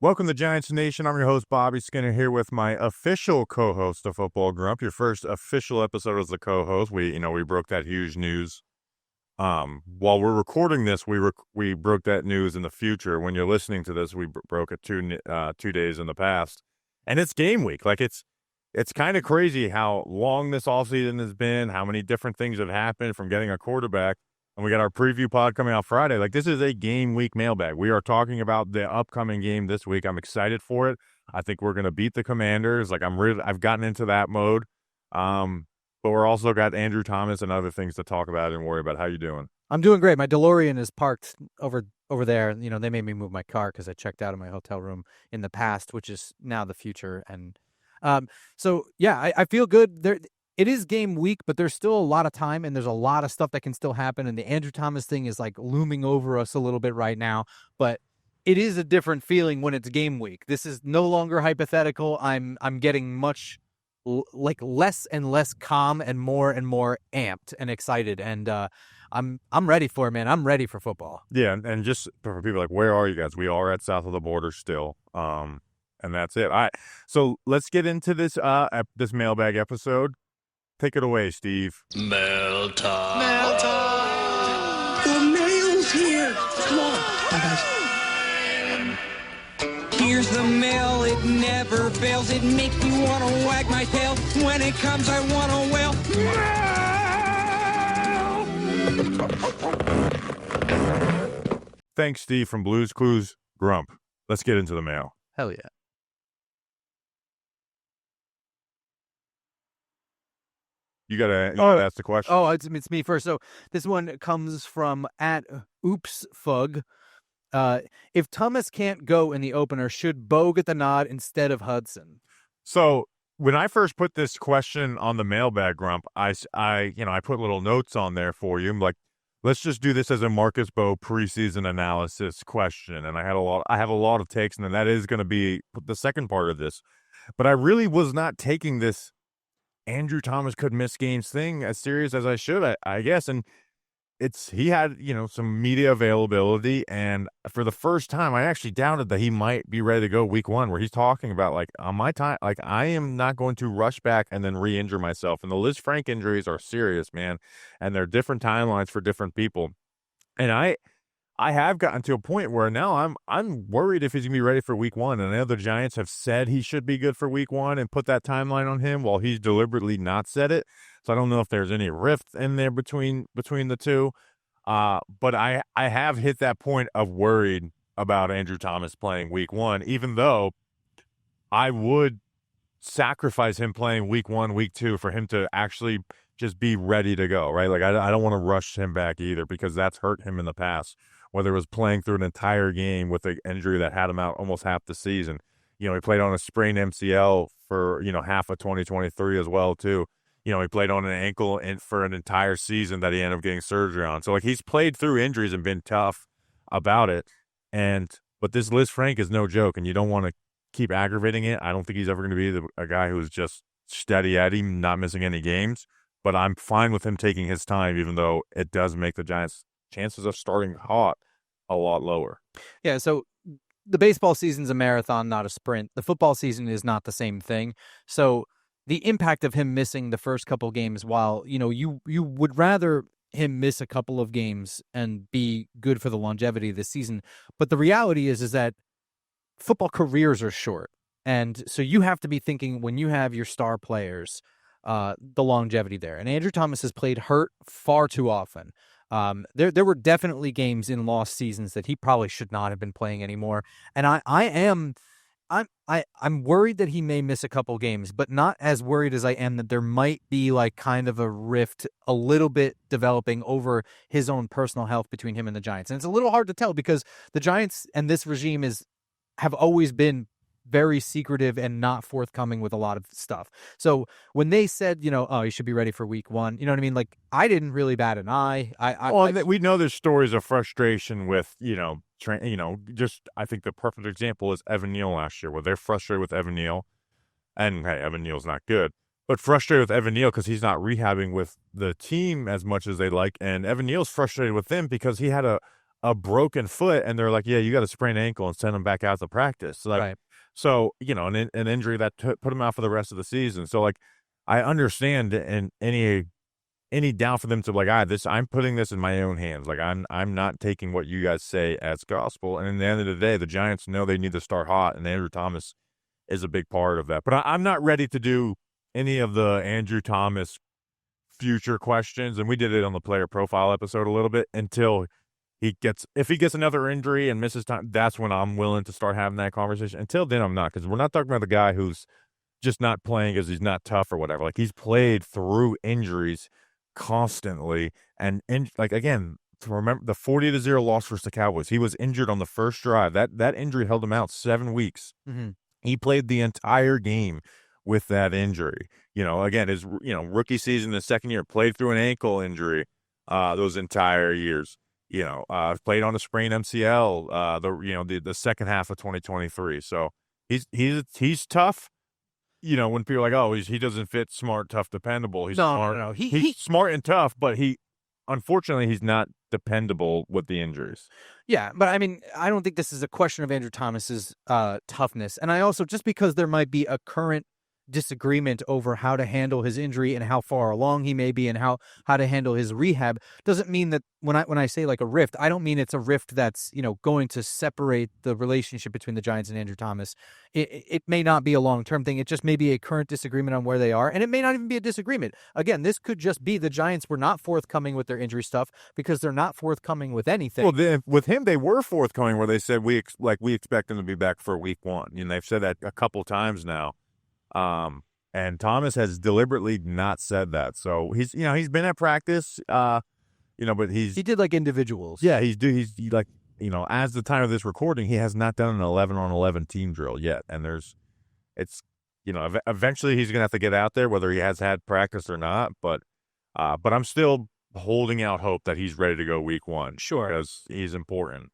Welcome to Giants Nation. I'm your host, Bobby Skinner, here with my official co-host, the Football Grump. Your first official episode as the co-host. We broke that huge news. While we're recording this, we broke that news in the future. When you're listening to this, we broke it 2 days in the past, and it's game week. Like it's kind of crazy how long this offseason has been, how many different things have happened from getting a quarterback. And we got our preview pod coming out Friday. Like, this is a game week mailbag. We are talking about the upcoming game this week. I'm excited for it. I think we're going to beat the Commanders. Like, I've gotten into that mode. But we're also got Andrew Thomas and other things to talk about and worry about. How you doing? I'm doing great. My DeLorean is parked over there. You know, they made me move my car because I checked out of my hotel room in the past, which is now the future. And so, yeah, I feel good. It is game week, but there's still a lot of time, and there's a lot of stuff that can still happen. And the Andrew Thomas thing is like looming over us a little bit right now, but it is a different feeling when it's game week. This is no longer hypothetical. I'm getting much less and less calm and more amped and excited. And I'm ready for it, man. I'm ready for football. Yeah, and just for people like, where are you guys? We are at south of the border still. And that's it. All right, so let's get into this mailbag episode. Take it away, Steve. Mail time. Mail time. The mail's here. Come on. Bye, guys. Here's the mail. It never fails. It makes me want to wag my tail. When it comes, I want to wail. Mail! Thanks, Steve, from Blues Clues Grump. Let's get into the mail. Hell yeah. You gotta ask the question. Oh, it's me first. So this one comes from @oopsfug. If Thomas can't go in the opener, should Bo get the nod instead of Hudson? So when I first put this question on the mailbag, Grump, I put little notes on there for you. I'm like, let's just do this as a Marcus Bo preseason analysis question. And I have a lot of takes, and that is going to be the second part of this. But I really was not taking this Andrew Thomas could miss games thing as serious as I should, I guess. And he had, some media availability. And for the first time, I actually doubted that he might be ready to go week one, where he's talking about, like, on my time, like, I am not going to rush back and then re-injure myself. And the Liz Frank injuries are serious, man. And they're different timelines for different people. And I have gotten to a point where now I'm worried if he's going to be ready for week one. And I know the Giants have said he should be good for week one and put that timeline on him, while he's deliberately not said it. So I don't know if there's any rift in there between the two. But I have hit that point of worried about Andrew Thomas playing week one, even though I would sacrifice him playing week one, week two for him to actually just be ready to go, right? Like, I don't want to rush him back either, because that's hurt him in the past, whether it was playing through an entire game with an injury that had him out almost half the season. He played on a sprained MCL for, half of 2023 as well, too. He played on an ankle for an entire season that he ended up getting surgery on. So, like, he's played through injuries and been tough about it. But this Liz Frank is no joke, and you don't want to keep aggravating it. I don't think he's ever going to be a guy who's just steady Eddie, not missing any games. But I'm fine with him taking his time, even though it does make the Giants' chances of starting hot a lot lower. Yeah, so the baseball season's a marathon, not a sprint. The football season is not the same thing. So the impact of him missing the first couple games, while, you would rather him miss a couple of games and be good for the longevity of the season. But the reality is that football careers are short. And so you have to be thinking, when you have your star players, the longevity there. And Andrew Thomas has played hurt far too often. There were definitely games in lost seasons that he probably should not have been playing anymore. And I'm worried that he may miss a couple games, but not as worried as I am that there might be like kind of a rift a little bit developing over his own personal health between him and the Giants. And it's a little hard to tell, because the Giants and this regime have always been very secretive and not forthcoming with a lot of stuff. So when they said, you should be ready for week one, you know what I mean? Like, I didn't really bat an eye. We know there's stories of frustration with, just, I think the perfect example is Evan Neal last year, where they're frustrated with Evan Neal. And hey, Evan Neal's not good, but frustrated with Evan Neal because he's not rehabbing with the team as much as they like. And Evan Neal's frustrated with them because he had a a broken foot, and they're like, yeah, you got a sprained ankle, and send him back out to practice. Like, Right. so, an injury that put him out for the rest of the season. So, like, I understand and any doubt for them to like, I'm putting this in my own hands. Like, I'm not taking what you guys say as gospel. And in the end of the day, the Giants know they need to start hot, and Andrew Thomas is a big part of that. But I'm not ready to do any of the Andrew Thomas future questions, and we did it on the player profile episode a little bit, until if he gets another injury and misses time, that's when I'm willing to start having that conversation. Until then, I'm not, because we're not talking about the guy who's just not playing because he's not tough or whatever. Like, he's played through injuries constantly, and like, again, to remember the 40-0 loss versus the Cowboys, he was injured on the first drive. That injury held him out 7 weeks. Mm-hmm. He played the entire game with that injury. Again, his rookie season, the second year, played through an ankle injury those entire years. Played on a sprained MCL the second half of 2023. So he's tough. When people are like, oh, he doesn't fit smart, tough, dependable. He's smart. No. He's smart and tough, but unfortunately, he's not dependable with the injuries. Yeah, but I mean, I don't think this is a question of Andrew Thomas's toughness. And I also, just because there might be a current disagreement over how to handle his injury and how far along he may be and how to handle his rehab, doesn't mean that when I say like a rift, I don't mean it's a rift that's going to separate the relationship between the Giants and Andrew Thomas. It may not be a long-term thing. It just may be a current disagreement on where they are, and it may not even be a disagreement. Again, this could just be the Giants were not forthcoming with their injury stuff because they're not forthcoming with anything. Well, with him, they were forthcoming where they said we expect him to be back for week 1. They've said that a couple times now. And Thomas has deliberately not said that. So he's been at practice, but he did like individuals. Yeah, he's like, as the time of this recording, he has not done an 11-on-11 team drill yet. And eventually he's going to have to get out there, whether he has had practice or not. But I'm still holding out hope that he's ready to go week 1. Sure. Because he's important.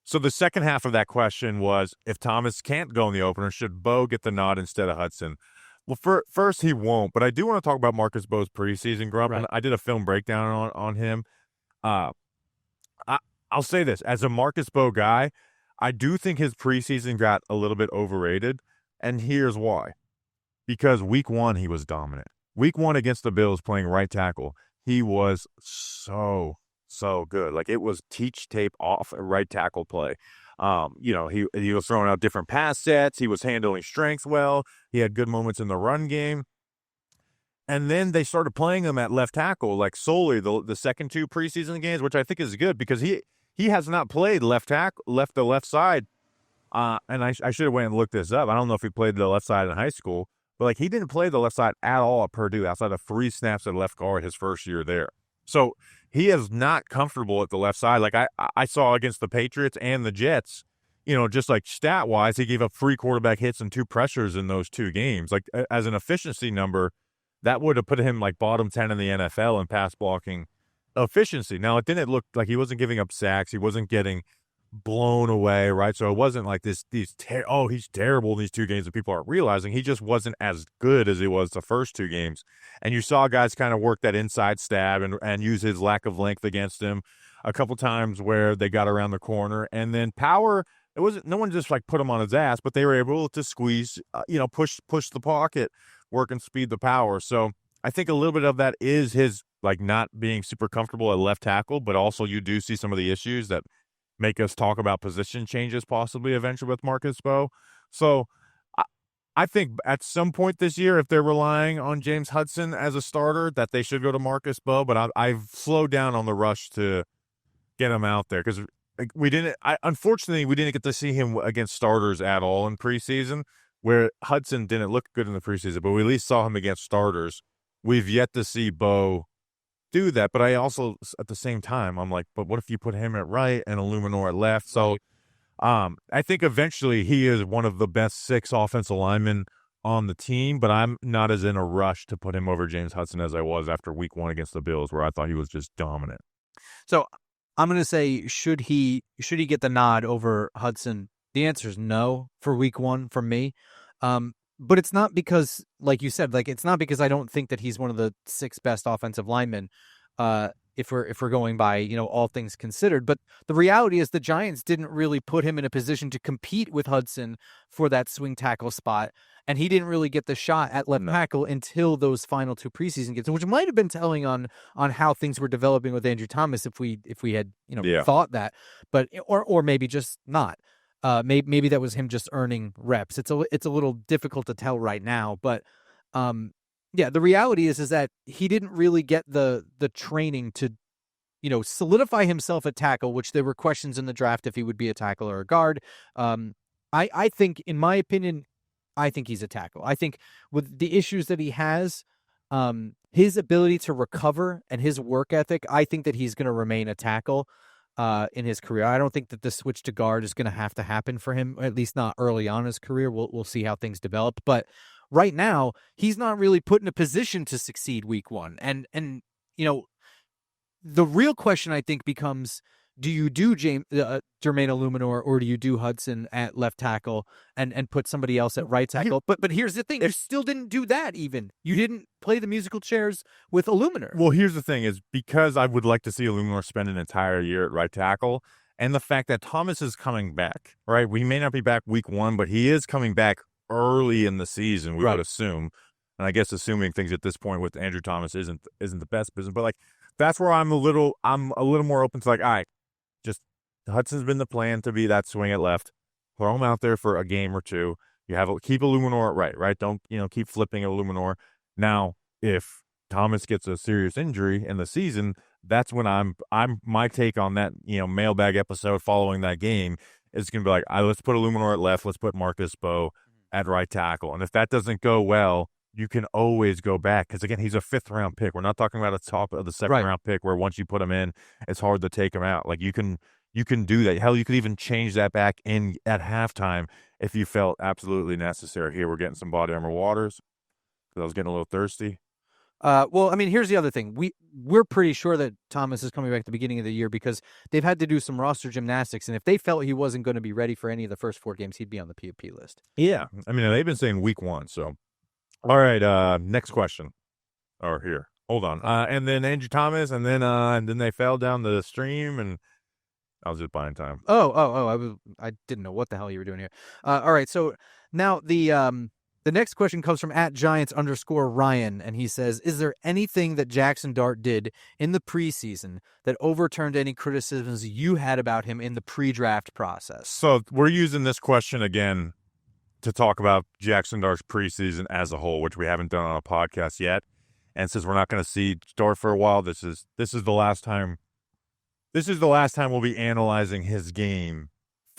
So the second half of that question was, if Thomas can't go in the opener, should Bo get the nod instead of Hudson? Well, first, he won't, but I do want to talk about Marcus Bo's preseason, Grump. Right. And I did a film breakdown on him. I'll say this. As a Marcus Bo guy, I do think his preseason got a little bit overrated, and here's why. Because week 1, he was dominant. Week 1 against the Bills playing right tackle, he was so good. Like, it was teach tape off a right tackle play. He was throwing out different pass sets. He was handling strength well. He had good moments in the run game. And then they started playing him at left tackle, like solely the second 2 preseason games, which I think is good because he has not played the left side. And I should have went and looked this up. I don't know if he played the left side in high school, but like, he didn't play the left side at all at Purdue outside of 3 snaps at left guard his first year there. So he is not comfortable at the left side. Like I saw against the Patriots and the Jets, just like stat-wise, he gave up 3 quarterback hits and 2 pressures in those 2 games. Like, as an efficiency number, that would have put him like bottom 10 in the NFL in pass blocking efficiency. Now, it didn't look like he wasn't giving up sacks. He wasn't getting blown away, right? So it wasn't like he's terrible in these 2 games that people aren't realizing. He just wasn't as good as he was the first 2 games. And you saw guys kind of work that inside stab and use his lack of length against him a couple times where they got around the corner. And then power, no one just like put him on his ass, but they were able to squeeze, push the pocket, work and speed the power. So I think a little bit of that is his like not being super comfortable at left tackle, but also you do see some of the issues that make us talk about position changes possibly eventually with Marcus Bo. So I think at some point this year, if they're relying on James Hudson as a starter, that they should go to Marcus Bo. But I've slowed down on the rush to get him out there because unfortunately, we didn't get to see him against starters at all in preseason, where Hudson didn't look good in the preseason, but we at least saw him against starters. We've yet to see Bo do that, but I also, at the same time, I'm like, but what if you put him at right and Illuminor at left? So I think eventually he is one of the best 6 offensive linemen on the team, but I'm not as in a rush to put him over James Hudson as I was after week 1 against the Bills, where I thought he was just dominant. So I'm going to say, should he get the nod over Hudson? The answer is no for week 1 from me. But it's not because, like you said, like it's not because I don't think that he's one of the 6 best offensive linemen. if we're going by, all things considered. But the reality is the Giants didn't really put him in a position to compete with Hudson for that swing tackle spot. And he didn't really get the shot at left tackle until those final 2 preseason games, which might have been telling on how things were developing with Andrew Thomas if we had thought that, but or maybe just not. Maybe that was him just earning reps. It's a little difficult to tell right now, but the reality is that he didn't really get the training to solidify himself at tackle, which there were questions in the draft if he would be a tackle or a guard. I think, in my opinion, I think he's a tackle. I think with the issues that he has, his ability to recover and his work ethic, I think that he's going to remain a tackle in his career. I don't think that the switch to guard is going to happen for him, at least not early on in his career. We'll see how things develop. But right now, he's not really put in a position to succeed week 1. And the real question, I think, becomes, do you do Jermaine Illuminor or do you do Hudson at left tackle and put somebody else at right tackle? But here's the thing. You still didn't do that even. You didn't play the musical chairs with Illuminor. Well, here's the thing is because I would like to see Illuminor spend an entire year at right tackle and the fact that Thomas is coming back, right? We may not be back week 1, but he is coming back early in the season, we would assume. And I guess assuming things at this point with Andrew Thomas isn't the best business. But, like, that's where I'm a little more open to, like, all right, just Hudson's been the plan to be that swing at left. Throw him out there for a game or 2. You keep Illuminor at right? Don't, keep flipping Illuminor. Now, if Thomas gets a serious injury in the season, that's when my take on that, mailbag episode following that game is going to be like, let's put Illuminor at left. Let's put Marcus Bowe at right tackle. And if that doesn't go well, you can always go back. Because, again, he's a 5th-round pick. We're not talking about a top of the 2nd-round pick where once you put him in, it's hard to take him out. Like, you can do that. Hell, you could even change that back in at halftime if you felt absolutely necessary. Here, we're getting some Body Armor waters because I was getting a little thirsty. Well, I mean, here's the other thing. We're pretty sure that Thomas is coming back at the beginning of the year because they've had to do some roster gymnastics, and if they felt he wasn't going to be ready for any of the first 4 games, he'd be on the PUP list. Yeah. I mean, they've been saying week 1, so. All right, next question. Or here. Hold on. And then Andrew Thomas, and then they fell down the stream, and I was just buying time. I didn't know what the hell you were doing here. All right, so now the next question comes from @Giants_Ryan, and he says, is there anything that Jaxson Dart did in the preseason that overturned any criticisms you had about him in the pre-draft process? So we're using this question again to talk about Jaxson Dart's preseason as a whole, which we haven't done on a podcast yet. And since we're not going to see Dart for a while, this is the last time. This is the last time we'll be analyzing his game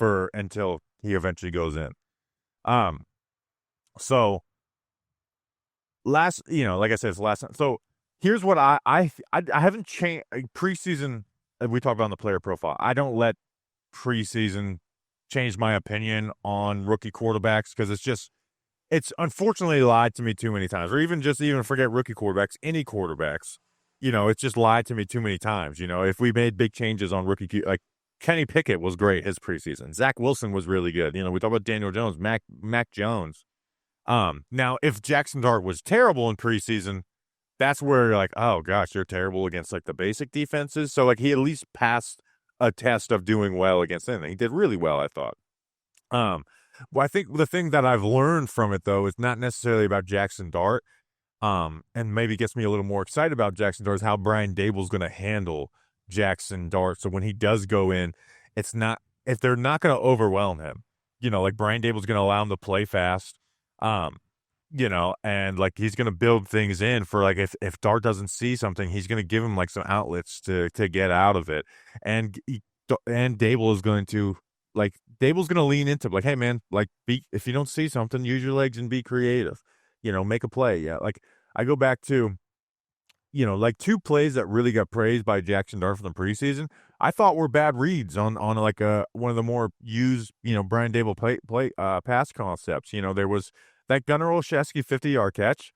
until he eventually goes in. So like I said, it's the last time. So here's what I haven't changed preseason. We talked about on the player profile. I don't let preseason change my opinion on rookie quarterbacks because it's unfortunately lied to me too many times, or even forget rookie quarterbacks, any quarterbacks, it's just lied to me too many times. If we made big changes on rookie, like Kenny Pickett was great his preseason. Zach Wilson was really good. We talk about Daniel Jones, Mac Jones. Now if Jaxson Dart was terrible in preseason, that's where you're like, oh gosh, you're terrible against like the basic defenses. So like he at least passed a test of doing well against anything. He did really well, I thought. Well, I think the thing that I've learned from it, though, is not necessarily about Jaxson Dart, and maybe gets me a little more excited about Jaxson Dart, is how Brian Dable's going to handle Jaxson Dart. So when he does go in, if they're not going to overwhelm him, like Brian Dable's going to allow him to play fast, and like he's going to build things in for like if Dart doesn't see something, he's going to give him like some outlets to get out of it, and Dable is going to Dable's going to lean into like, hey man, like if you don't see something, use your legs and be creative, make a play. Yeah, like I go back to like 2 plays that really got praised by Jaxson Dart from the preseason. I thought were bad reads on like one of the more used Brian Dable play pass concepts. There was that Gunnar Olszewski 50-yard catch.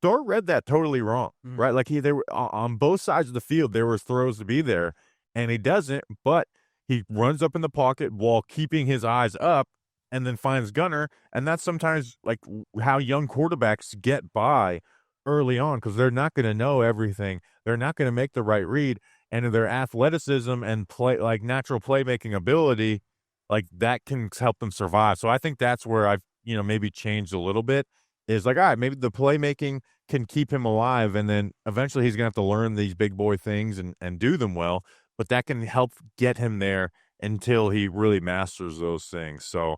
Dart read that totally wrong, right? Like they were on both sides of the field. There was throws to be there, and he doesn't. But he runs up in the pocket while keeping his eyes up, and then finds Gunnar. And that's sometimes like how young quarterbacks get by early on because they're not going to know everything. They're not going to make the right read. and their athleticism and natural playmaking ability, like that can help them survive. So I think that's where I've, maybe changed a little bit, is like, all right, maybe the playmaking can keep him alive, and then eventually he's going to have to learn these big boy things and do them well, but that can help get him there until he really masters those things. So,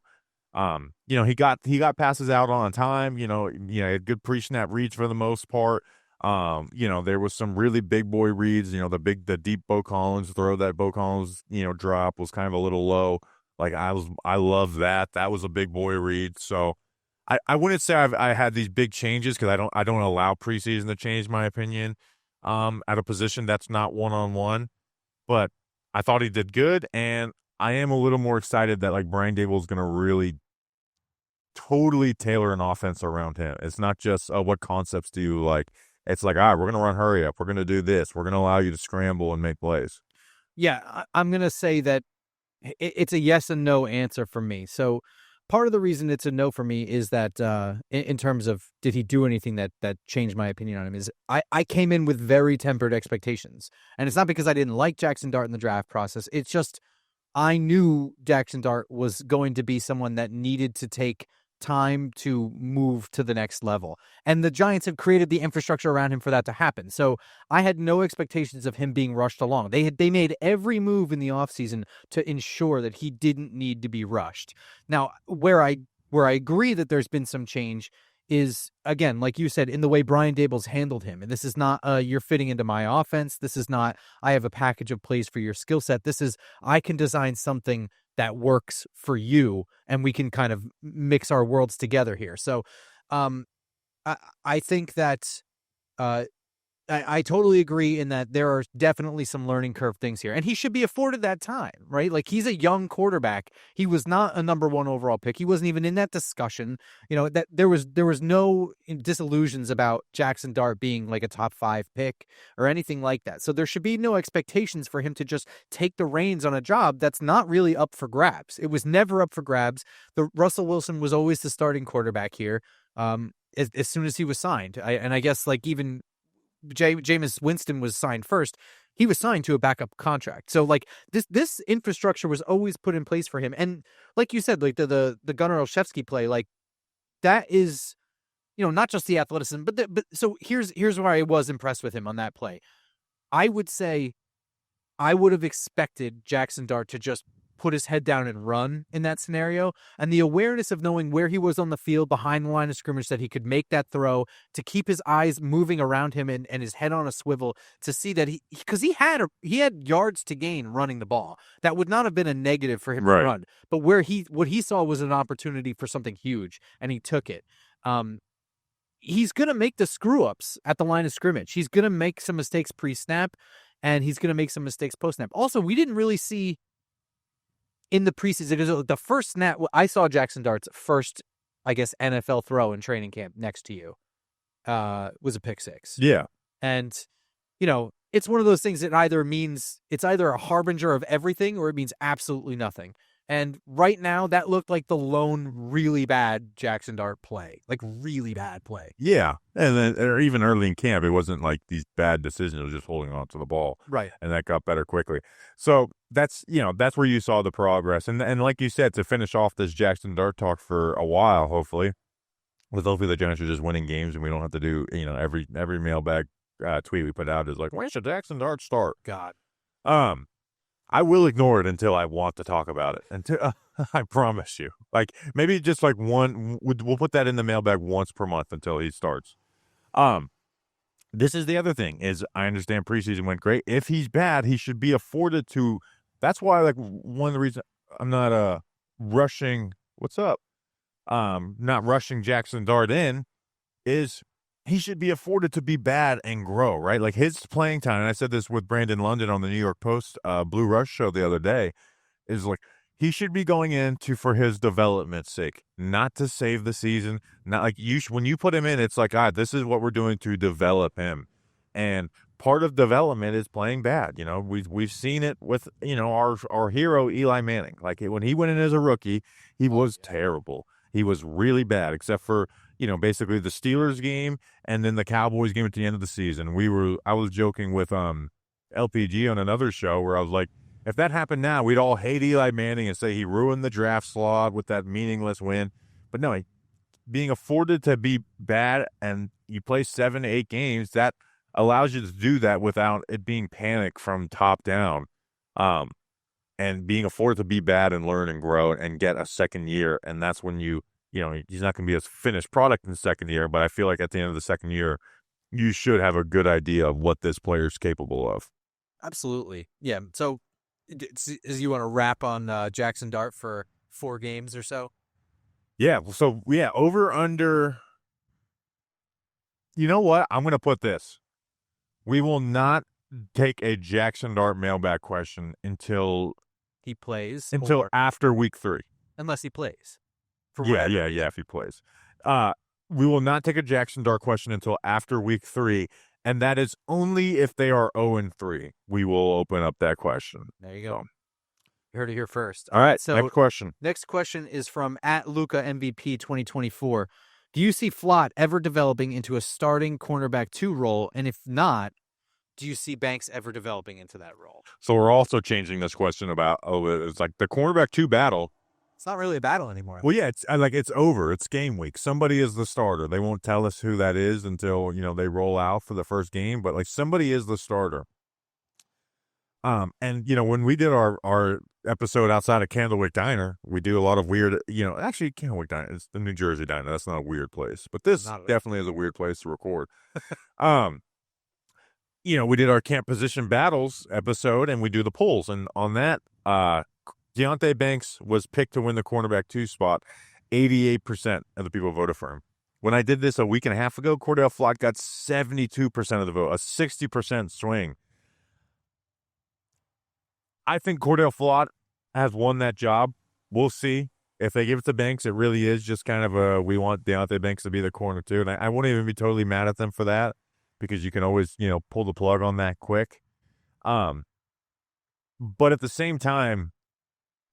he got passes out on time, he had good pre-snap reads for the most part. There was some really big boy reads, the deep Bo Collins throw, that Bo Collins, drop was kind of a little low. Like I love that. That was a big boy read. So I wouldn't say I had these big changes, because I don't allow preseason to change my opinion at a position that's not one-on-one, but I thought he did good, and I am a little more excited that like Brian Dable is going to really totally tailor an offense around him. It's not just what concepts do you like. It's like, all right, we're going to run hurry up. We're going to do this. We're going to allow you to scramble and make plays. Yeah, I'm going to say that it's a yes and no answer for me. So part of the reason it's a no for me is that in terms of did he do anything that changed my opinion on him, is I came in with very tempered expectations. And it's not because I didn't like Jaxson Dart in the draft process. It's just I knew Jaxson Dart was going to be someone that needed to take time to move to the next level. And the Giants have created the infrastructure around him for that to happen. So I had no expectations of him being rushed along. They made every move in the offseason to ensure that he didn't need to be rushed. Now, where I agree that there's been some change is, again, like you said, in the way Brian Dable's handled him. And this is not you're fitting into my offense. This is not I have a package of plays for your skill set. This is I can design something that works for you, and we can kind of mix our worlds together here. So I think that I totally agree in that there are definitely some learning curve things here, and he should be afforded that time, right? Like, he's a young quarterback. He was not a number 1 overall pick. He wasn't even in that discussion. That there was no disillusions about Jaxson Dart being like a top 5 pick or anything like that. So there should be no expectations for him to just take the reins on a job that's not really up for grabs. It was never up for grabs. The Russell Wilson was always the starting quarterback here. As soon as he was signed, I guess like even Jameis Winston was signed first. He was signed to a backup contract. So like this infrastructure was always put in place for him. And like you said, like the Gunnar Olszewski play, like that is, not just the athleticism, but so here's where I was impressed with him on that play. I would say I would have expected Jaxson Dart to just put his head down and run in that scenario. And the awareness of knowing where he was on the field behind the line of scrimmage, that he could make that throw, to keep his eyes moving around him and his head on a swivel, to see that because he had yards to gain running the ball. That would not have been a negative for him to run. But what he saw was an opportunity for something huge, and he took it. He's going to make the screw ups at the line of scrimmage. He's going to make some mistakes pre-snap, and he's going to make some mistakes post-snap. Also, we didn't really see in the preseason, because the first snap, I saw Jaxson Dart's first, I guess, NFL throw in training camp next to you was a pick six. Yeah. And, it's one of those things that it's either a harbinger of everything or it means absolutely nothing. And right now, that looked like the lone really bad Jaxson Dart play, like really bad play. Yeah, and then or even early in camp, it wasn't like these bad decisions. It was just holding on to the ball, right? And that got better quickly. So that's where you saw the progress. And like you said, to finish off this Jaxson Dart talk for a while, hopefully the Giants are just winning games, and we don't have to do every mailbag tweet we put out is like, when should Jaxson Dart start? God. I will ignore it until I want to talk about it. Until I promise you, like maybe just like we'll put that in the mailbag once per month until he starts. This is the other thing is I understand preseason went great. If he's bad, he should be afforded to. That's why like one of the reasons I'm not rushing. What's up? Not rushing Jaxson Dart in is. He should be afforded to be bad and grow, right? Like his playing time, and I said this with Brandon London on the New York Post Blue Rush show the other day, is like he should be going in for his development's sake, not to save the season. Not like when you put him in, it's like, this is what we're doing to develop him. And part of development is playing bad. We've seen it with, our hero, Eli Manning. Like when he went in as a rookie, he was terrible. He was really bad, except for, basically the Steelers game and then the Cowboys game at the end of the season. I was joking with LPG on another show where I was like, if that happened now, we'd all hate Eli Manning and say he ruined the draft slot with that meaningless win. But no, being afforded to be bad and you play 7 to 8 games, that allows you to do that without it being panic from top down. And being afforded to be bad and learn and grow and get a second year. And that's when he's not going to be a finished product in the second year. But I feel like at the end of the second year, you should have a good idea of what this player is capable of. Absolutely. Yeah. So as you want to wrap on Jaxson Dart for 4 games or so? Yeah. So, yeah, over, under. You know what? I'm going to put this. We will not take a Jaxson Dart mailbag question until he plays. Until after week 3. Unless he plays. Yeah, if he plays. We will not take a Jaxson Dart question until after week 3, and that is only if they are 0-3. We will open up that question. There you go. You heard it here first. All right, so next question. Next question is from @LucaMVP 2024. Do you see Flott ever developing into a starting cornerback 2 role? And if not, do you see Banks ever developing into that role? So we're also changing this question about, it's like the cornerback 2 battle. It's not really a battle anymore. Well, yeah, it's over. It's game week. Somebody is the starter. They won't tell us who that is until, they roll out for the first game, but somebody is the starter. And when we did our episode outside of Candlewick Diner, we do a lot of weird, actually Candlewick Diner, it's the New Jersey Diner. That's not a weird place, but this definitely is a weird place to record. We did our camp position battles episode and we do the polls, and on that, Deonte Banks was picked to win the cornerback 2 spot. 88% of the people voted for him. When I did this a week and a half ago, Cordell Flott got 72% of the vote, a 60% swing. I think Cordell Flott has won that job. We'll see. If they give it to Banks, it really is just kind of we want Deonte Banks to be the corner 2. And I won't even be totally mad at them for that because you can always, pull the plug on that quick. But at the same time,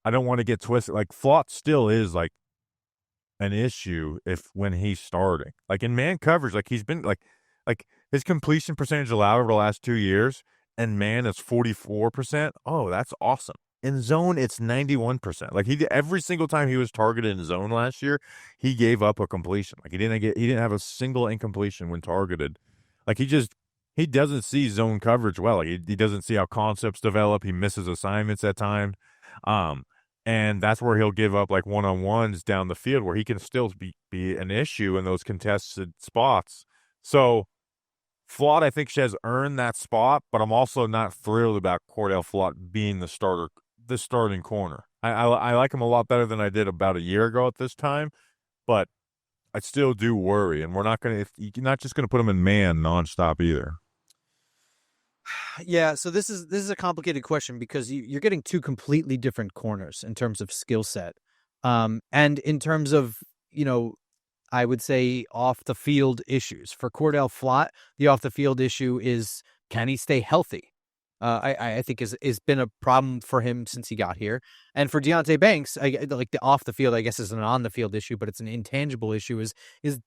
I don't want to get twisted. Flott still is an issue when he's starting. In man coverage, he's been his completion percentage allowed over the last 2 years, and man is 44%. Oh, that's awesome. In zone, it's 91%. Every single time he was targeted in zone last year, he gave up a completion. He didn't have a single incompletion when targeted. He doesn't see zone coverage well. He doesn't see how concepts develop. He misses assignments at times. And that's where he'll give up one-on-ones down the field where he can still be an issue in those contested spots. So Flott, I think, she has earned that spot, but I'm also not thrilled about Cordell Flott being the starting corner. I like him a lot better than I did about a year ago at this time, but I still do worry, and you're not just going to put him in man nonstop either. Yeah, so this is a complicated question because you're getting 2 completely different corners in terms of skill set, and in terms of I would say off the field issues. For Cordell Flott, the off the field issue is, can he stay healthy? I think is been a problem for him since he got here. And for Deonte Banks, the off the field, I guess, is an on the field issue, but it's an intangible issue. Is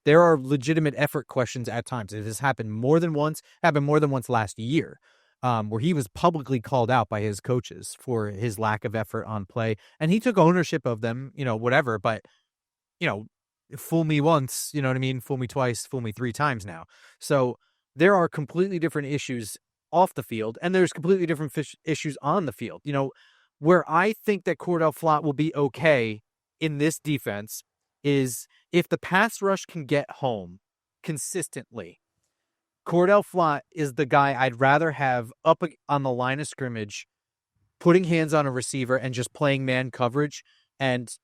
there are legitimate effort questions at times. It has happened more than once. Happened more than once last year, where he was publicly called out by his coaches for his lack of effort on play, and he took ownership of them. Whatever, but fool me once, you know what I mean? Fool me twice, fool me 3 times now. So there are completely different issues off the field, and there's completely different issues on the field. Where I think that Cordell Flott will be okay in this defense is if the pass rush can get home consistently. Cordell Flott is the guy I'd rather have up on the line of scrimmage, putting hands on a receiver and just playing man coverage, and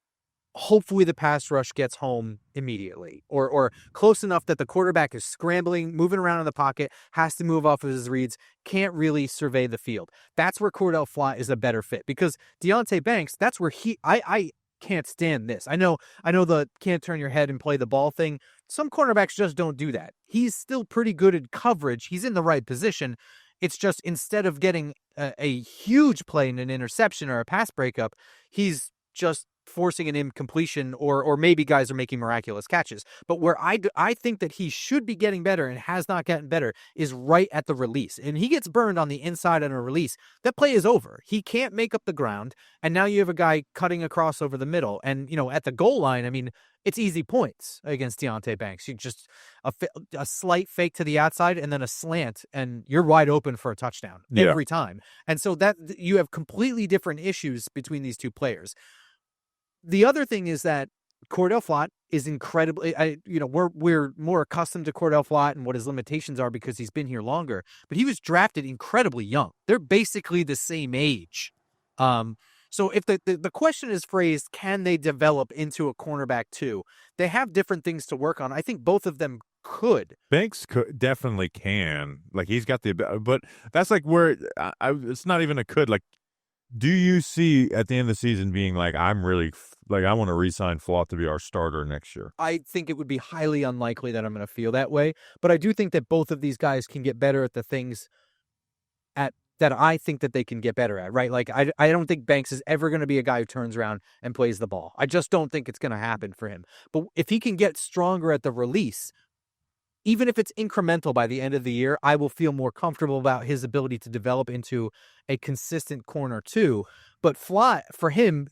hopefully the pass rush gets home immediately or close enough that the quarterback is scrambling, moving around in the pocket, has to move off of his reads, can't really survey the field. That's where Cordell Flott is a better fit because Deonte Banks, that's where I can't stand this. I know the can't turn your head and play the ball thing. Some cornerbacks just don't do that. He's still pretty good at coverage. He's in the right position. It's just instead of getting a huge play in an interception or a pass breakup, he's just forcing an incompletion, or maybe guys are making miraculous catches. But where I think that he should be getting better and has not gotten better is right at the release. And he gets burned on the inside on a release. That play is over. He can't make up the ground. And now you have a guy cutting across over the middle. And, at the goal line, I mean, it's easy points against Deonte Banks. You just a slight fake to the outside and then a slant, and you're wide open for a touchdown every time. And so that you have completely different issues between these two players. The other thing is that Cordell Flott is incredibly, we're more accustomed to Cordell Flott and what his limitations are because he's been here longer, but he was drafted incredibly young. They're basically the same age. So if the question is phrased, can they develop into a cornerback too? They have different things to work on. I think both of them could. Banks definitely can. Like, he's got the, but that's like where it's not even a could. Like, do you see at the end of the season being like, I want to re-sign Flott to be our starter next year? I think it would be highly unlikely that I'm going to feel that way. But I do think that both of these guys can get better at the things that I think that they can get better at, right? Like, I don't think Banks is ever going to be a guy who turns around and plays the ball. I just don't think it's going to happen for him. But if he can get stronger at the release, even if it's incremental by the end of the year, I will feel more comfortable about his ability to develop into a consistent corner too. But Flott, for him,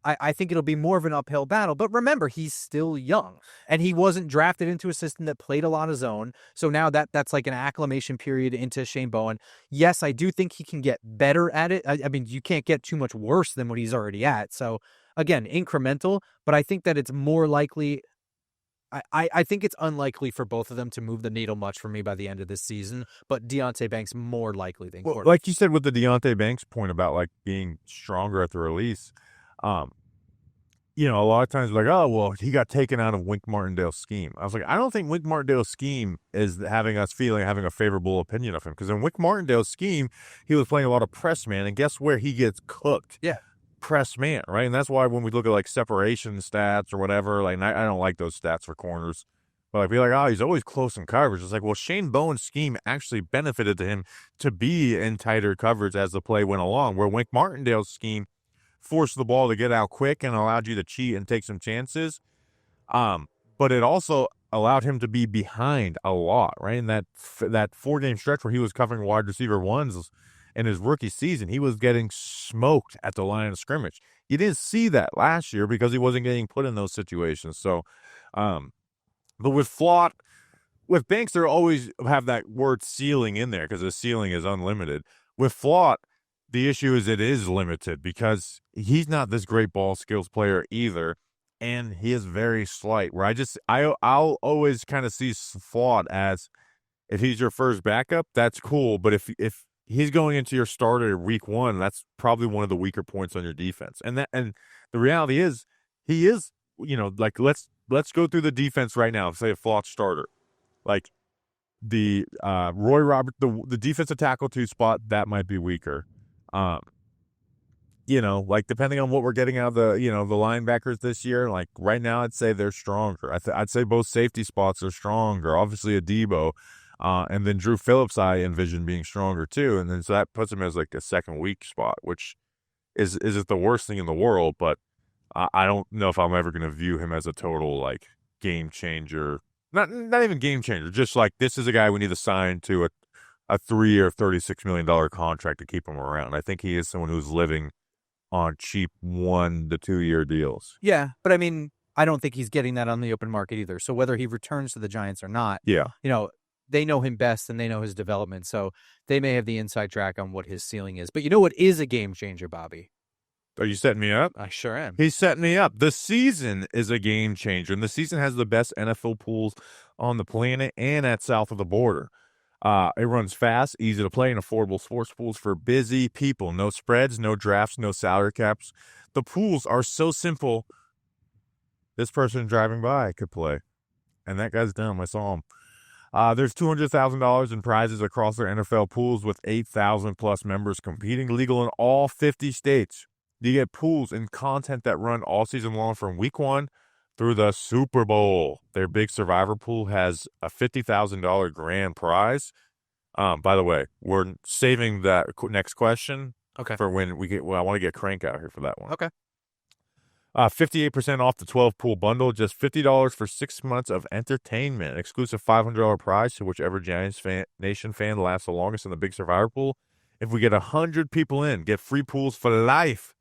I think it'll be more of an uphill battle. But remember, he's still young, and he wasn't drafted into a system that played a lot of zone. So now that's like an acclimation period into Shane Bowen. Yes, I do think he can get better at it. I mean, you can't get too much worse than what he's already at. So again, incremental, but I think that it's more likely. I think it's unlikely for both of them to move the needle much for me by the end of this season, but Deonte Banks more likely than Cordell. Like you said with the Deonte Banks point about like being stronger at the release, a lot of times like, oh, well, he got taken out of Wink Martindale's scheme. I was like, I don't think Wink Martindale's scheme is having a favorable opinion of him, because in Wink Martindale's scheme, he was playing a lot of press man, and guess where he gets cooked? Yeah. Press man, right? And that's why when we look at like separation stats or whatever, like I don't like those stats for corners, but I feel like, oh, he's always close in coverage. It's like, well, Shane Bowen's scheme actually benefited to him to be in tighter coverage as the play went along, where Wink Martindale's scheme forced the ball to get out quick and allowed you to cheat and take some chances. But it also allowed him to be behind a lot, right? In that 4-game stretch where he was covering wide receiver ones in his rookie season, he was getting smoked at the line of scrimmage. You didn't see that last year because he wasn't getting put in those situations. So, but with Flott, with Banks, they always have that word ceiling in there because the ceiling is unlimited. With Flott, the issue is it is limited because he's not this great ball skills player either, and he is very slight. Where I'll always kind of see Flott as, if he's your first backup, that's cool, but if he's going into your starter week one, that's probably one of the weaker points on your defense. And the reality is, he is, like, let's go through the defense right now. Say a Flott starter, like the Roy Robert, the defensive tackle 2 spot, that might be weaker. Like depending on what we're getting out of the linebackers this year, like right now, I'd say they're stronger. I'd say both safety spots are stronger. Obviously, a Debo. And then Drew Phillips, I envision being stronger too. And then so that puts him as like a second weak spot, which isn't the worst thing in the world, but I don't know if I'm ever going to view him as a total like game changer. Not even game changer, just like this is a guy we need to sign to a 3-year, $36 million contract to keep him around. I think he is someone who's living on cheap 1 to 2 year deals. Yeah, but I mean, I don't think he's getting that on the open market either. So whether he returns to the Giants or not, they know him best and they know his development. So they may have the inside track on what his ceiling is. But you know what is a game changer, Bobby? Are you setting me up? I sure am. He's setting me up. The season is a game changer, and the season has the best NFL pools on the planet and at south of the border. It runs fast, easy to play, and affordable sports pools for busy people. No spreads, no drafts, no salary caps. The pools are so simple. This person driving by could play. And that guy's dumb. I saw him. There's $200,000 in prizes across their NFL pools with 8,000 plus members competing, legal in all 50 states. You get pools and content that run all season long from week 1 through the Super Bowl. Their big survivor pool has a $50,000 grand prize. By the way, we're saving that next question for when we get. Well, I want to get Crank out here for that one. Okay. 58% off the 12-pool bundle, just $50 for 6 months of entertainment. Exclusive $500 prize to whichever Giants Nation fan lasts the longest in the Big Survivor Pool. If we get 100 people in, get free pools for life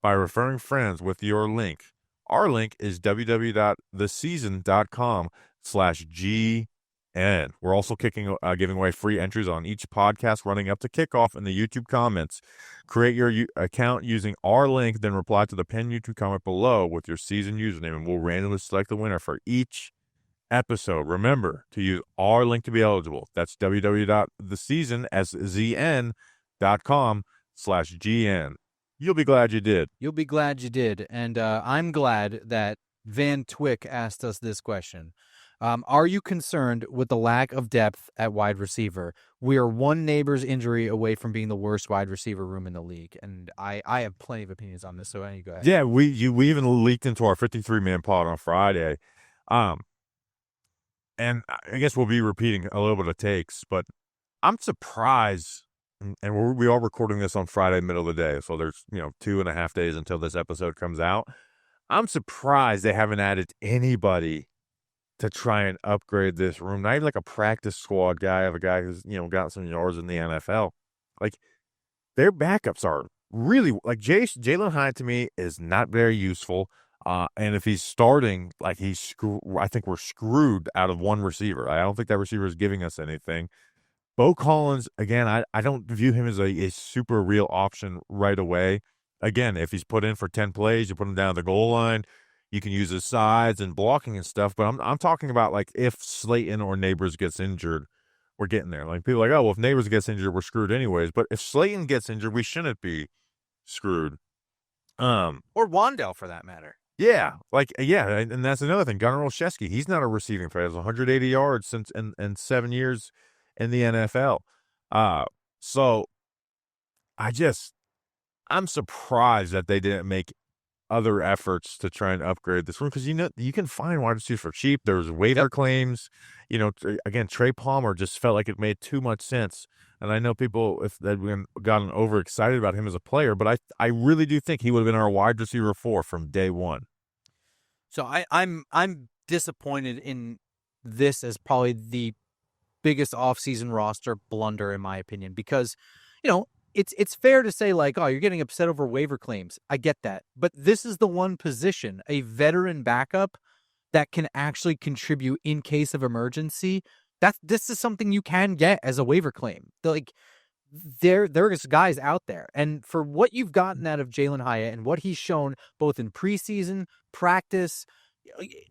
by referring friends with your link. Our link is www.theseason.com/GN. We're also giving away free entries on each podcast running up to kickoff in the YouTube comments. Create your account using our link, then reply to the pinned YouTube comment below with your season username, and we'll randomly select the winner for each episode. Remember to use our link to be eligible. That's www.theseason.com/GN. You'll be glad you did. You'll be glad you did. And I'm glad that Van Twick asked us this question. Are you concerned with the lack of depth at wide receiver? We are one neighbor's injury away from being the worst wide receiver room in the league. And I have plenty of opinions on this, so you go ahead. Yeah, we even leaked into our 53-man pod on Friday. And I guess we'll be repeating a little bit of takes, but I'm surprised. And we are recording this on Friday, middle of the day. So there's, 2.5 days until this episode comes out. I'm surprised they haven't added anybody to try and upgrade this room. Not even like a practice squad guy of a guy who's, got some yards in the NFL. Like, their backups are really, like, Jalen Hyatt to me is not very useful. And if he's starting, like, I think we're screwed out of one receiver. I don't think that receiver is giving us anything. Bo Collins, again, I don't view him as a super real option right away. Again, if he's put in for 10 plays, you put him down at the goal line, you can use his sides and blocking and stuff. But I'm talking about, like, if Slayton or Neighbors gets injured, we're getting there. Like, people are like, oh, well, if Neighbors gets injured, we're screwed anyways. But if Slayton gets injured, we shouldn't be screwed. Or Wandell, for that matter. Yeah, and that's another thing. Gunnar Olszewski, he's not a receiving player. He has 180 yards since in 7 years in the NFL. So I'm surprised that they didn't make other efforts to try and upgrade this room, because you can find wide receivers for cheap. There's waiver claims. Again, Trey Palmer just felt like it made too much sense. And I know people if they'd gotten overexcited about him as a player, but I really do think he would have been our wide receiver 4 from day one. So I'm disappointed in this as probably the biggest offseason roster blunder, in my opinion, because, it's fair to say, like, oh, you're getting upset over waiver claims. I get that. But this is the one position, a veteran backup that can actually contribute in case of emergency. This is something you can get as a waiver claim. There's guys out there. And for what you've gotten out of Jalen Hyatt and what he's shown both in preseason, practice,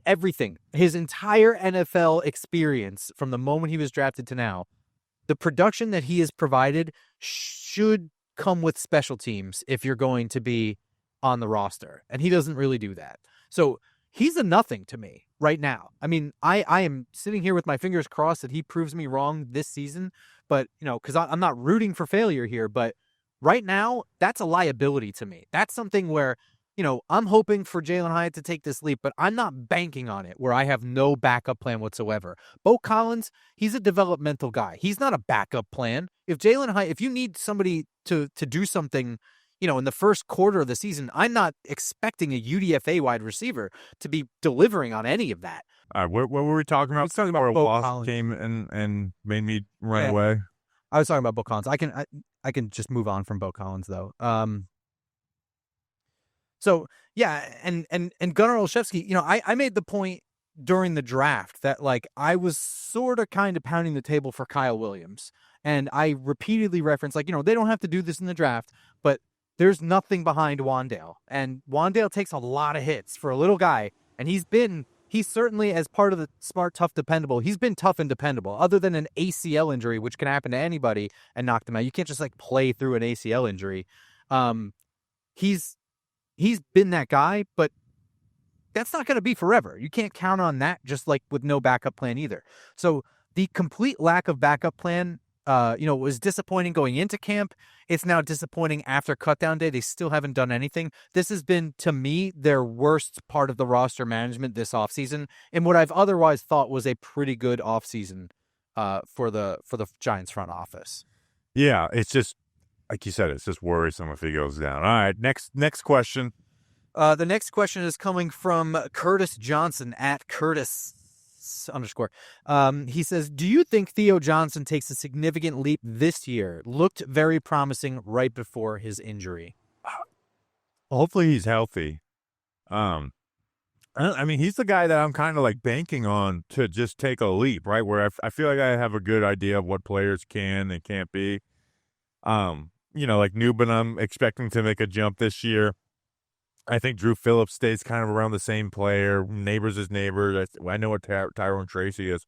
everything, his entire NFL experience from the moment he was drafted to now, the production that he has provided should come with special teams if you're going to be on the roster. And he doesn't really do that. So he's a nothing to me right now. I mean, I am sitting here with my fingers crossed that he proves me wrong this season. But, because I'm not rooting for failure here. But right now, that's a liability to me. That's something where, I'm hoping for Jalen Hyatt to take this leap, but I'm not banking on it where I have no backup plan whatsoever. Bo Collins, he's a developmental guy. He's not a backup plan. If you need somebody to do something, in the first quarter of the season, I'm not expecting a UDFA wide receiver to be delivering on any of that. All right, what were we talking about? I was talking about Bo Collins came and made me run away. I was talking about Bo Collins. I can just move on from Bo Collins though. So yeah, and Gunnar Olszewski, I made the point during the draft that, like, I was sort of kind of pounding the table for Kyle Williams, and I repeatedly referenced, like, they don't have to do this in the draft, but there's nothing behind Wandale, and Wandale takes a lot of hits for a little guy, and he's certainly, as part of the smart, tough, dependable, he's been tough and dependable, other than an ACL injury, which can happen to anybody and knock them out. You can't just, like, play through an ACL injury. He's been that guy, but that's not going to be forever. You can't count on that, just like with no backup plan either. So the complete lack of backup plan, was disappointing going into camp. It's now disappointing after cutdown day. They still haven't done anything. This has been, to me, their worst part of the roster management this offseason, in what I've otherwise thought was a pretty good offseason for the Giants front office. Yeah, it's just, like you said, it's just worrisome if he goes down. All right, next question. The next question is coming from Curtis Johnson at Curtis _ he says, do you think Theo Johnson takes a significant leap this year? Looked very promising right before his injury. Hopefully he's healthy. I mean, he's the guy that I'm kind of like banking on to just take a leap, right? Where I feel like I have a good idea of what players can and can't be. Like Newman, I'm expecting to make a jump this year. I think Drew Phillips stays kind of around the same player. Neighbors is neighbors. I know what Tyrone Tracy is.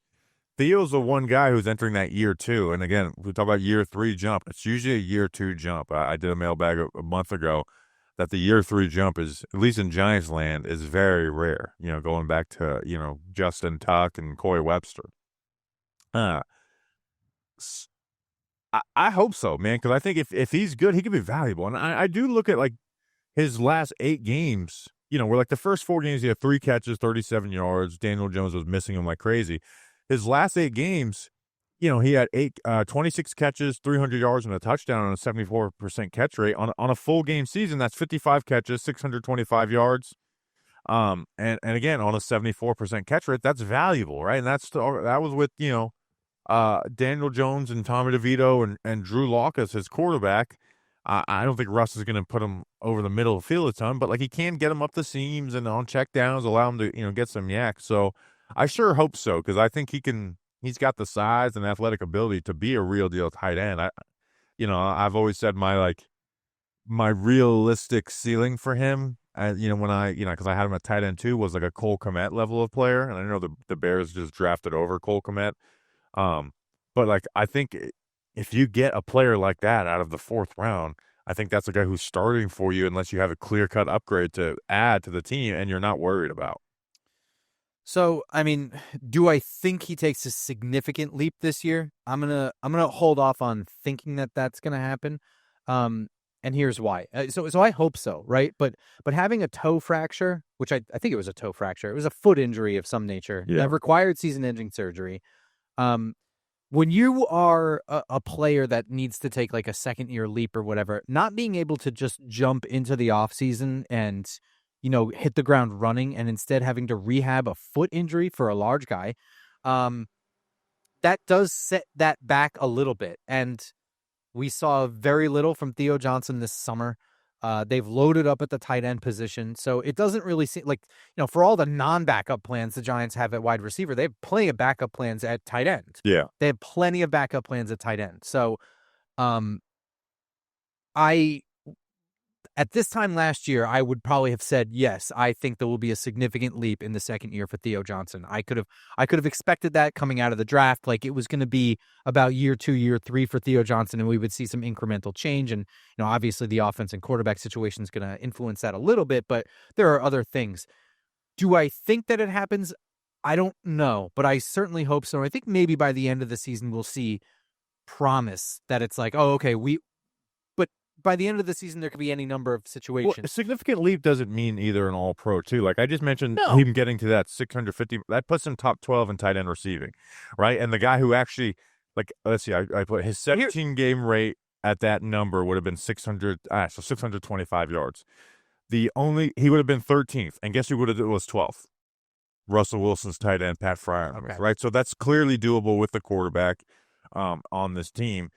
Theo's the one guy who's entering that year 2. And again, we talk about year 3 jump. It's usually a year 2 jump. I did a mailbag a month ago that the year 3 jump is, at least in Giants land, is very rare. Going back to, Justin Tuck and Corey Webster. I hope so, man, because I think if he's good, he could be valuable. And I do look at, like, his last 8 games, where, like, the first 4 games he had 3 catches, 37 yards. Daniel Jones was missing him like crazy. His last 8 games, he had 26 catches, 300 yards, and a touchdown on a 74% catch rate. On a full game season, that's 55 catches, 625 yards. And again, on a 74% catch rate, that's valuable, right? And that was with, Daniel Jones and Tommy DeVito and Drew Lock as his quarterback. I don't think Russ is going to put him over the middle of the field a ton, but, like, he can get him up the seams and on check downs, allow him to, get some yak. So I sure hope so, because I think he's got the size and athletic ability to be a real deal tight end. I've always said my realistic ceiling for him, because I had him at tight end too, was like a Cole Kmet level of player. And I know the Bears just drafted over Cole Kmet. But, like, I think if you get a player like that out of the 4th round, I think that's a guy who's starting for you unless you have a clear-cut upgrade to add to the team and you're not worried about. So, I mean, do I think he takes a significant leap this year? I'm gonna hold off on thinking that that's gonna happen. And here's why. So I hope so, right? But having a toe fracture, which I think it was a toe fracture, it was a foot injury of some nature that required season-ending surgery. When you are a player that needs to take, like, a second-year leap or whatever, not being able to just jump into the offseason and, hit the ground running and instead having to rehab a foot injury for a large guy, that does set that back a little bit. And we saw very little from Theo Johnson this summer. They've loaded up at the tight end position. So it doesn't really seem like, for all the non-backup plans the Giants have at wide receiver, they have plenty of backup plans at tight end. Yeah. They have plenty of backup plans at tight end. So at this time last year, I would probably have said, yes, I think there will be a significant leap in the second year for Theo Johnson. I could have expected that coming out of the draft. Like, it was going to be about year 2, year 3 for Theo Johnson, and we would see some incremental change. And, obviously the offense and quarterback situation is going to influence that a little bit, but there are other things. Do I think that it happens? I don't know, but I certainly hope so. I think maybe by the end of the season, we'll see promise that it's like, oh, okay, but by the end of the season, there could be any number of situations. Well, a significant leap doesn't mean either an all-pro, too. Like, I just mentioned him getting to that 650. That puts him top 12 in tight end receiving, right? And the guy who actually, like, let's see, I put his 17-game rate at that number would have been 625 yards. He would have been 13th, and guess who was 12th? Russell Wilson's tight end, Pat Freiermuth, right? So that's clearly doable with the quarterback on this team.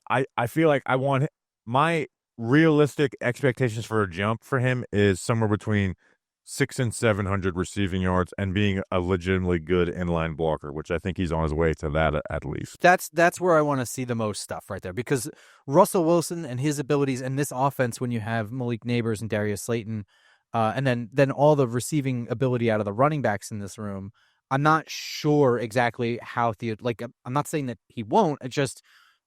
I feel like I want my realistic expectations for a jump for him is somewhere between 600 and 700 receiving yards and being a legitimately good inline blocker, which I think he's on his way to that at least. That's where I want to see the most stuff right there, because Russell Wilson and his abilities and this offense, when you have Malik Neighbors and Darius Slayton, and then all the receiving ability out of the running backs in this room, I'm not sure exactly how I'm not saying that he won't. It's just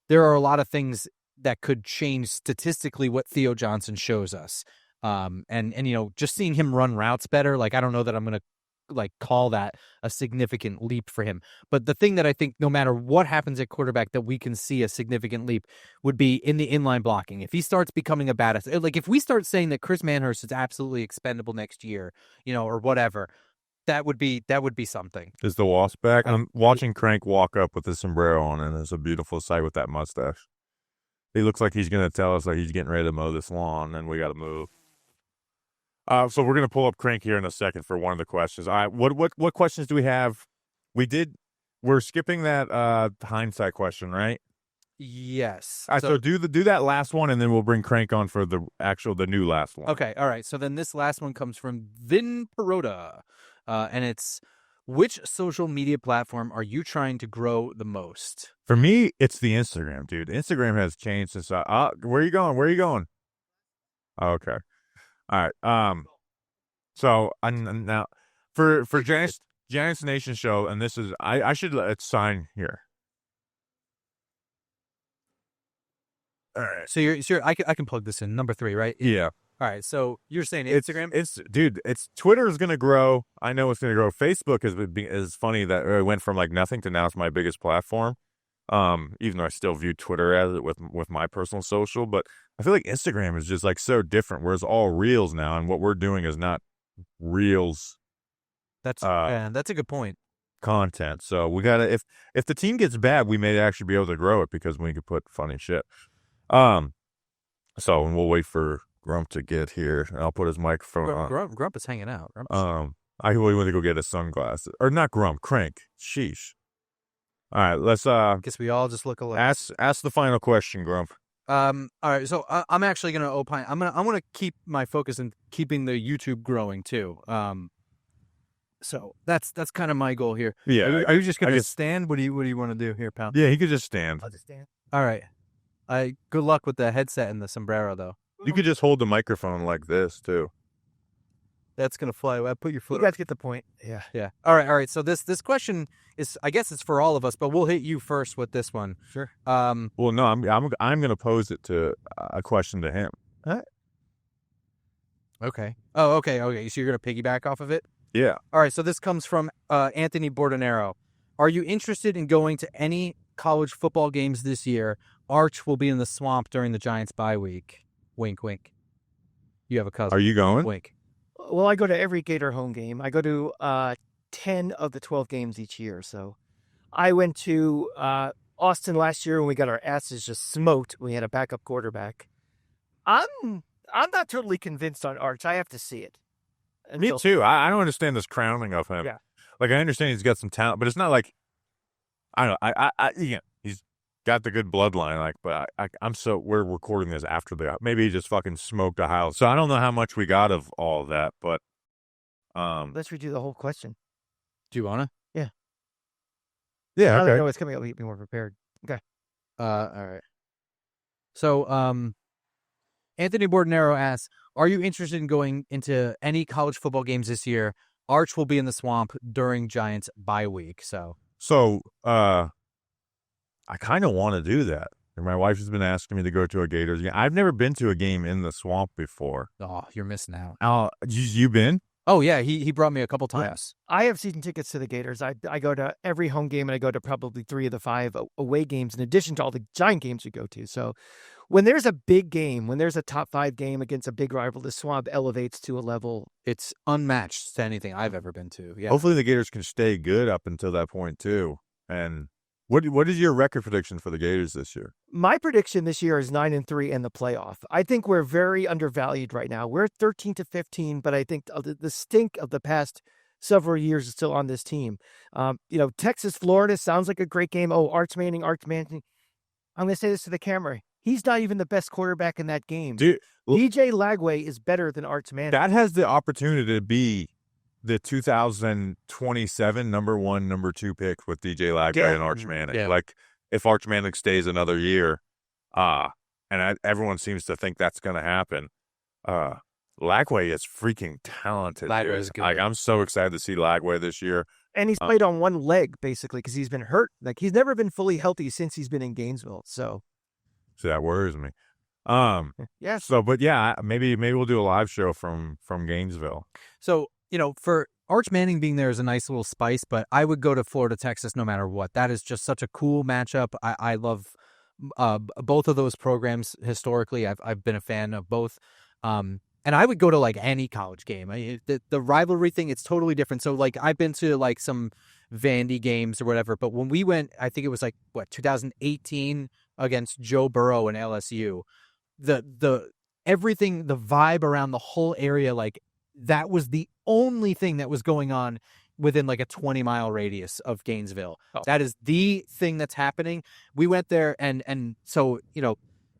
there are a lot of things that could change statistically what Theo Johnson shows us. And just seeing him run routes better, like, I don't know that I'm going to call that a significant leap for him. But the thing that I think no matter what happens at quarterback that we can see a significant leap would be in the inline blocking. If he starts becoming a badass, like if we start saying that Chris Manhurst is absolutely expendable next year, or whatever, that would be something. Is the Wasp back? I'm watching Crank walk up with his sombrero on, and it's a beautiful sight with that mustache. He looks like he's going to tell us that he's getting ready to mow this lawn and we got to move. So we're gonna pull up Crank here in a second for one of the questions. All right, what questions do we have? We're skipping that hindsight question, right? Yes. All right, so do that last one, and then we'll bring Crank on for the new last one. Okay, all right. So then this last one comes from Vin Perota, and it's, which social media platform are you trying to grow the most? For me, it's the Instagram, dude. Instagram has changed since. Where are you going? Where are you going? Oh, okay. All right. So now for Giants Nation show, and this is I should let sign here. All right. So I can plug this in. Number 3, right? Yeah. All right. So you're saying Instagram? It's Twitter is going to grow. I know it's going to grow. Facebook is funny that it went from like nothing to now it's my biggest platform. Even though I still view Twitter as it with my personal social, but I feel like Instagram is just like so different. Whereas all reels now, and what we're doing is not reels. That's a good point. Content. So we gotta if the team gets bad, we may actually be able to grow it because we could put funny shit. So we'll wait for Grump to get here, and I'll put his microphone on. Grump is hanging out. I really want to go get his sunglasses, or not Grump, Crank. Sheesh. All right, let's guess we all just look alike. Ask the final question, Grump. All right, so I'm actually gonna opine. I'm gonna keep my focus in keeping the YouTube growing too. So that's kind of my goal here. Yeah. Are you just gonna stand? What do you want to do here, pal? Yeah, he could just stand. I'll just stand. All right. Good luck with the headset and the sombrero, though. You could just hold the microphone like this too. That's gonna fly away. Put your foot. You guys get the point. Yeah. Yeah. All right. So this question is, I guess it's for all of us, but we'll hit you first with this one. Sure. Well, no, I'm gonna pose it to a question to him. All right. Okay. Oh, okay. So you're gonna piggyback off of it? Yeah. All right. So this comes from Anthony Bordenero. Are you interested in going to any college football games this year? Arch will be in the swamp during the Giants bye week. Wink, wink. You have a cousin. Are you going? Wink. Well, I go to every Gator home game. I go to 10 of the 12 games each year. So I went to Austin last year when we got our asses just smoked. We had a backup quarterback. I'm not totally convinced on Arch. I have to see it. Me too. I don't understand this crowning of him. Yeah. Like I understand he's got some talent, but it's not like I don't know. He's got the good bloodline. Like, but we're recording this after maybe he just fucking smoked a house. So I don't know how much we got of all of that, but let's redo the whole question. Do you wanna? Yeah. Yeah. Now that I Okay. know what's coming up, we'll be more prepared. Okay. All right. So, Anthony Bordenero asks, are you interested in going into any college football games this year? Arch will be in the swamp during Giants bye week. So I kind of want to do that. My wife has been asking me to go to a Gators game. I've never been to a game in the swamp before. Oh, you're missing out. You been? Oh, yeah. He brought me a couple times. I have season tickets to the Gators. I go to every home game, and I go to probably 3 of the 5 away games in addition to all the Giant games we go to. So when there's a big game, when there's a top 5 game against a big rival, the swamp elevates to a level. It's unmatched to anything I've ever been to. Yeah. Hopefully the Gators can stay good up until that point too. And what is your record prediction for the Gators this year? My prediction this year is 9-3 in the playoff. I think we're very undervalued right now. We're 13-15, but I think the stink of the past several years is still on this team. Texas, Florida sounds like a great game. Oh, Arch Manning. I'm going to say this to the camera. He's not even the best quarterback in that game. Dude, DJ Lagway is better than Arch Manning. That has the opportunity to be the 2027 number 1, number 2 pick with DJ Lagway and Arch Manning. Yeah. Like if Arch Manning stays another year, and everyone seems to think that's going to happen. Lagway is freaking talented. Lagway is good. Like, I'm so excited to see Lagway this year. And he's played on one leg basically because he's been hurt. Like he's never been fully healthy since he's been in Gainesville. So that worries me. yeah. So, but yeah, maybe we'll do a live show from Gainesville. So, for Arch Manning being there is a nice little spice, but I would go to Florida, Texas, no matter what. That is just such a cool matchup. I love both of those programs historically. I've been a fan of both. And I would go to like any college game. The rivalry thing, it's totally different. So like I've been to like some Vandy games or whatever, but when we went, I think it was like 2018 against Joe Burrow and LSU. The everything, the vibe around the whole area, like that was the only thing that was going on within like a 20-mile radius of Gainesville. Oh. That is the thing that's happening. We went there, and so,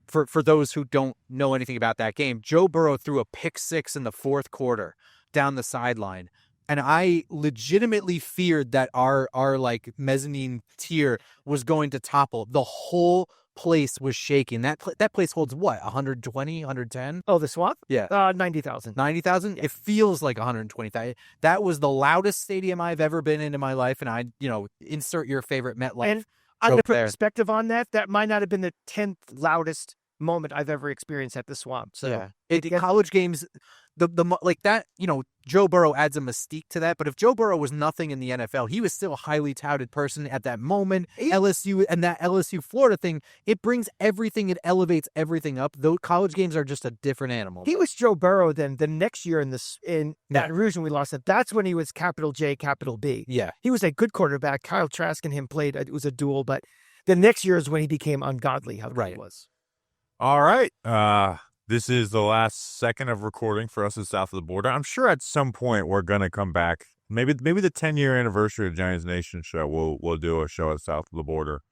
for those who don't know anything about that game, Joe Burrow threw a pick six in the fourth quarter down the sideline. And I legitimately feared that our like mezzanine tier was going to topple. The whole place was shaking. That place holds what, 120, 110? Oh, the swamp? Yeah. 90,000. 90,000? Yeah. It feels like 120,000. That was the loudest stadium I've ever been in my life. And I, insert your favorite MetLife. And on the joke there. perspective on that might not have been the 10th loudest moment I've ever experienced at the swamp. So College games, the like that, Joe Burrow adds a mystique to that. But if Joe Burrow was nothing in the NFL, he was still a highly touted person at that moment. LSU and that LSU Florida thing, it brings everything, it elevates everything up. Those college games are just a different animal. He was Joe Burrow then. The next year in Baton Rouge when we lost it, that's when he was capital J, capital B. Yeah. He was a good quarterback. Kyle Trask and him played. It was a duel, but the next year is when he became ungodly, how good he was. All right. This is the last second of recording for us at South of the Border. I'm sure at some point we're going to come back. Maybe the 10-year anniversary of Giants Nation show. We'll do a show at South of the Border.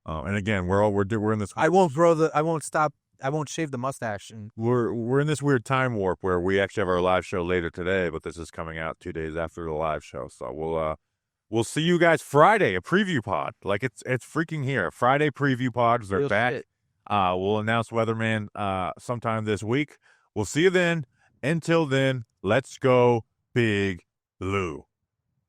And again, we're in this. I won't stop. I won't shave the mustache. And we're in this weird time warp where we actually have our live show later today, but this is coming out 2 days after the live show. So we'll see you guys Friday, a preview pod. Like it's freaking here. Friday preview pods are back. Shit. We'll announce Weatherman sometime this week. We'll see you then. Until then, let's go Big Blue.